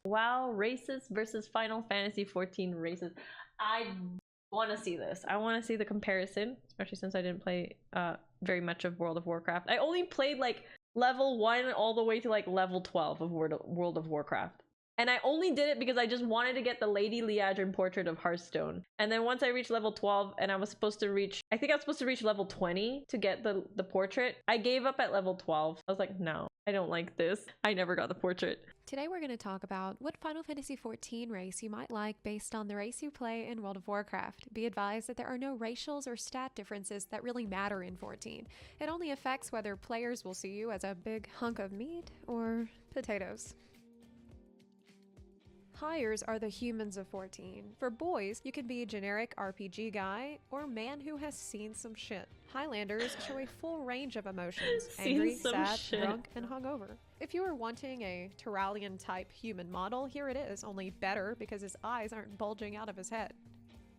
WoW races versus Final Fantasy XIV races. I want to see this. I want to see the comparison, especially since I didn't play very much of World of Warcraft. I only played like level 1 all the way to like level 12 of World of Warcraft. And I only did it because I just wanted to get the Lady Liadrin portrait of Hearthstone. And then once I reached level 12 and I was supposed to reach, I think I was supposed to reach level 20 to get the portrait. I gave up at level 12. I was like, no, I don't like this. I never got the portrait. Today we're going to talk about what Final Fantasy XIV race you might like based on the race you play in World of Warcraft. Be advised that there are no racials or stat differences that really matter in 14. It only affects whether players will see you as a big hunk of meat or potatoes. Hires are the humans of 14. For boys, you can be a generic RPG guy or man who has seen some shit. Highlanders show a full range of emotions: angry, sad, drunk, and hungover. If you are wanting a Tyrallian type human model, here it is, only better because his eyes aren't bulging out of his head.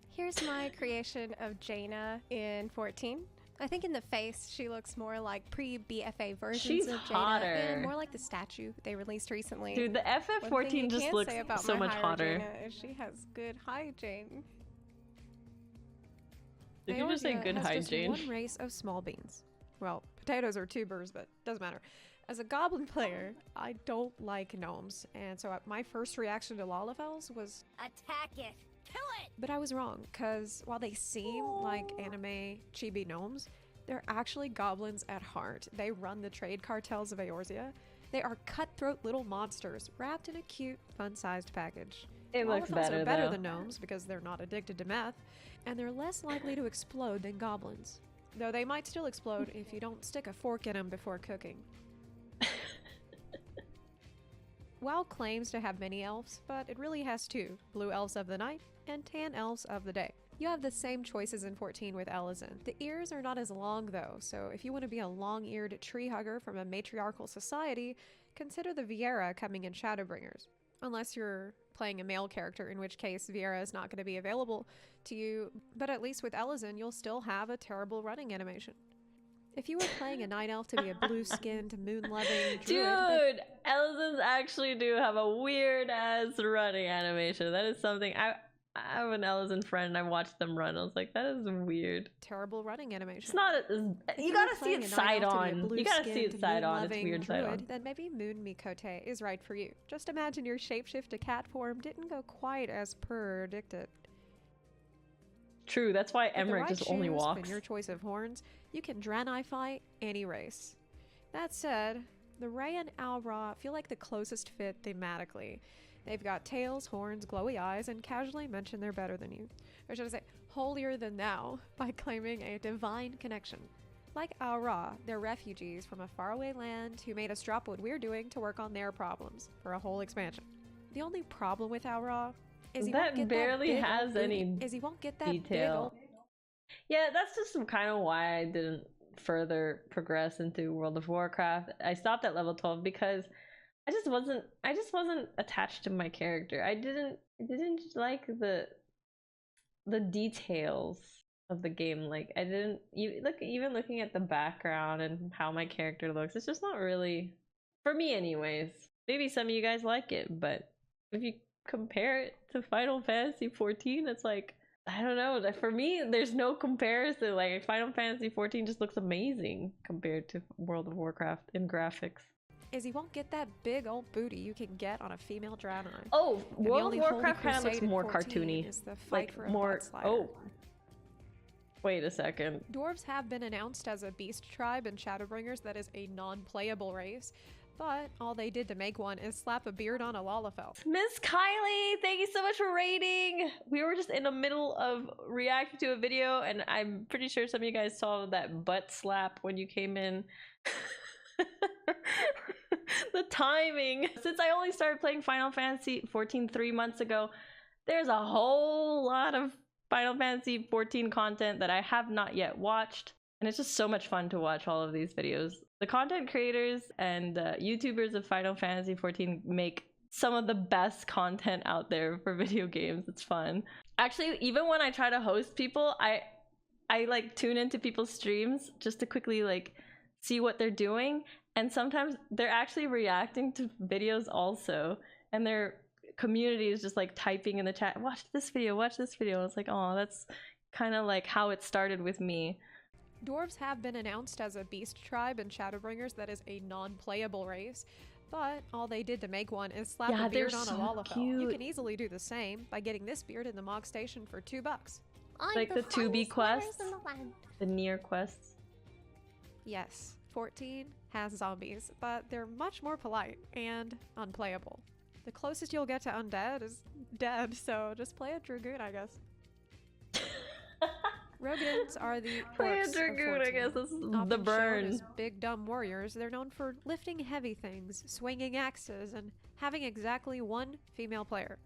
Here's my creation of Jaina in 14. I think in the face, she looks more like pre-BFA versions of hotter. Jaina, and more like the statue they released recently. Dude, the FF14 just looks so much hotter. Jaina is she has good hygiene. Did you just say good hygiene? One race of small beans. Well, potatoes are tubers, but doesn't matter. As a goblin player, I don't like gnomes, and so my first reaction to Lalafels was attack it! Kill it! But I was wrong, because while they seem like anime chibi gnomes, they're actually goblins at heart. They run the trade cartels of Eorzea. They are cutthroat little monsters wrapped in a cute, fun-sized package. It looks better, are better though. than gnomes because they're not addicted to meth, and they're less likely to explode than goblins. Though they might still explode if you don't stick a fork in them before cooking. WoW claims to have many elves, but it really has two: blue elves of the night and tan elves of the day. You have the same choices in 14 with Elezen. The ears are not as long though, so if you want to be a long-eared tree hugger from a matriarchal society, consider the Viera coming in Shadowbringers. Unless you're playing a male character, in which case Viera is not going to be available to you, but at least with Elezen you'll still have a terrible running animation. If you were playing a night elf to be a blue-skinned, moon-loving druid... Dude, Elezens actually do have a weird-ass running animation. That is something... I have an Elezen friend, I watched them run. I was like, that is weird. Terrible running animation. It's not... you gotta see it side on. You gotta see it side on. It's weird side on. Then maybe Moon Mikote is right for you. Just imagine your shapeshift to cat form didn't go quite as predicted. True, that's why Emmerich just only walks. With your choice of horns, you can Draenei any race. That said, the Rey and Al-Ra feel like the closest fit thematically. They've got tails, horns, glowy eyes, and casually mention they're better than you. Or should I say, holier than thou, by claiming a divine connection. Like Al-Ra, they're refugees from a faraway land who made us drop what we're doing to work on their problems for a whole expansion. The only problem with Al-Ra is he that barely has any detail. Yeah, that's just kind of why I didn't further progress into World of Warcraft. I stopped at level 12 because I just wasn't attached to my character. I didn't like the details of the game. Like I didn't even looking at the background and how my character looks. It's just not really for me, anyways. Maybe some of you guys like it, but if you compare it to Final Fantasy XIV, it's like, I don't know, for me there's no comparison. Like Final Fantasy XIV just looks amazing compared to World of Warcraft in graphics. Is he won't get that big old booty you can get on a female Draenei. Oh, World of Warcraft kind of looks more cartoony. Is the fight for more oh, wait a second. Dwarves have been announced as a beast tribe in Shadowbringers that is a non-playable race. But all they did to make one is slap a beard on a Lalafell. Miss Kylie, thank you so much for rating. We were just in the middle of reacting to a video, and I'm pretty sure some of you guys saw that butt slap when you came in. The timing. Since I only started playing Final Fantasy XIV 3 months ago, there's a whole lot of Final Fantasy XIV content that I have not yet watched. And it's just so much fun to watch all of these videos. The content creators and YouTubers of Final Fantasy XIV make some of the best content out there for video games. It's fun. Actually, even when I try to host people, I like tune into people's streams just to quickly like see what they're doing. And sometimes they're actually reacting to videos also. And they're community is just like typing in the chat, watch this video, watch this video. It's like, oh, that's kind of like how it started with me. Dwarves have been announced as a beast tribe in Shadowbringers that is a non-playable race, but all they did to make one is slap a beard on a Lalafell. You can easily do the same by getting this beard in the Mog Station for $2. Like the 2B quests, the near quests. Yes, 14 has zombies, but they're much more polite and unplayable. The closest you'll get to undead is dead, so just play a Dragoon, I guess. Rogadins are the orcs Dragoon, I guess this is often the burn. shown as big dumb warriors. They're known for lifting heavy things, swinging axes, and having exactly one female player.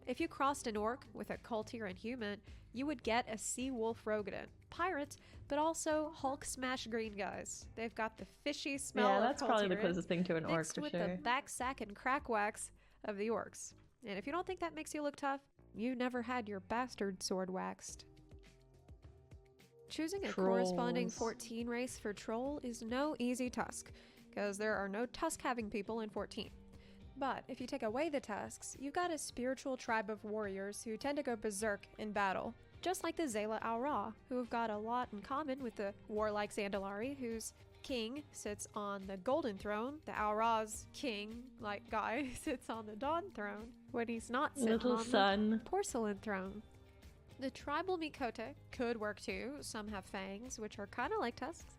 If you crossed an orc with a cultier and human, you would get a sea wolf Rogadin. Pirates, but also Hulk smash green guys. They've got the fishy smell of that's probably the cultier closest thing to an orc mixed for with sure. the back sack and crack wax of the orcs. And if you don't think that makes you look tough, you never had your bastard sword waxed. Choosing a corresponding 14 race for troll is no easy task, because there are no tusk-having people in 14. But if you take away the tusks, you've got a spiritual tribe of warriors who tend to go berserk in battle, just like the Zepla Aura, who have got a lot in common with the warlike Zandalari, whose king sits on the golden throne. The Aura's king, like guy, sits on the dawn throne, when he's not sitting on the porcelain throne. The tribal Mikote could work too. Some have fangs, which are kind of like tusks.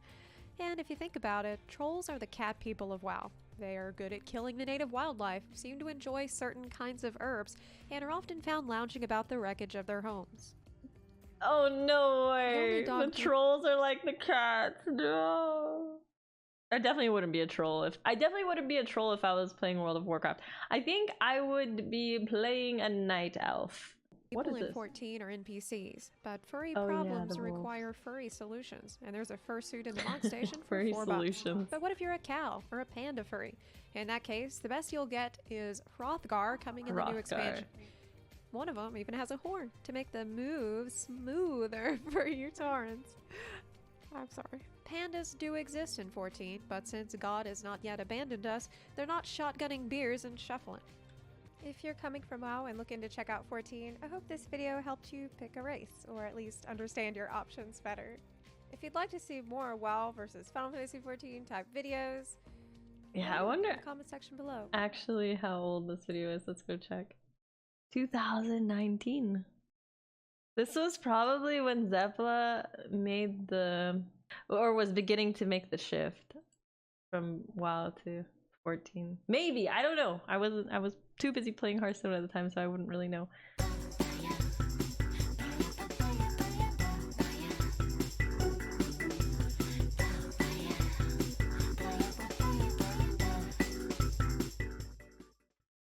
And if you think about it, trolls are the cat people of WoW. They are good at killing the native wildlife, seem to enjoy certain kinds of herbs, and are often found lounging about the wreckage of their homes. Oh no way! The trolls are like the cats. No. I definitely wouldn't be a troll if I was playing World of Warcraft. I think I would be playing a night elf. What is People in this? 14 are NPCs, but furry problems require furry solutions, and there's a fursuit in the Mog Station for furry $4. solutions. But what if you're a cow or a panda furry? In that case, the best you'll get is Hrothgar coming in the new expansion. One of them even has a horn to make the move smoother for you Taurens. I'm sorry. Pandas do exist in 14, but since God has not yet abandoned us, they're not shotgunning beers and shuffling. If you're coming from WoW and looking to check out 14, I hope this video helped you pick a race, or at least understand your options better. If you'd like to see more WoW versus Final Fantasy 14 type videos, yeah, I wonder in the comment section below. Actually, how old this video is. Let's go check. 2019. This was probably when Zepla made was beginning to make the shift from WoW to 14. Maybe, I don't know. I was too busy playing Hearthstone at the time, so I wouldn't really know.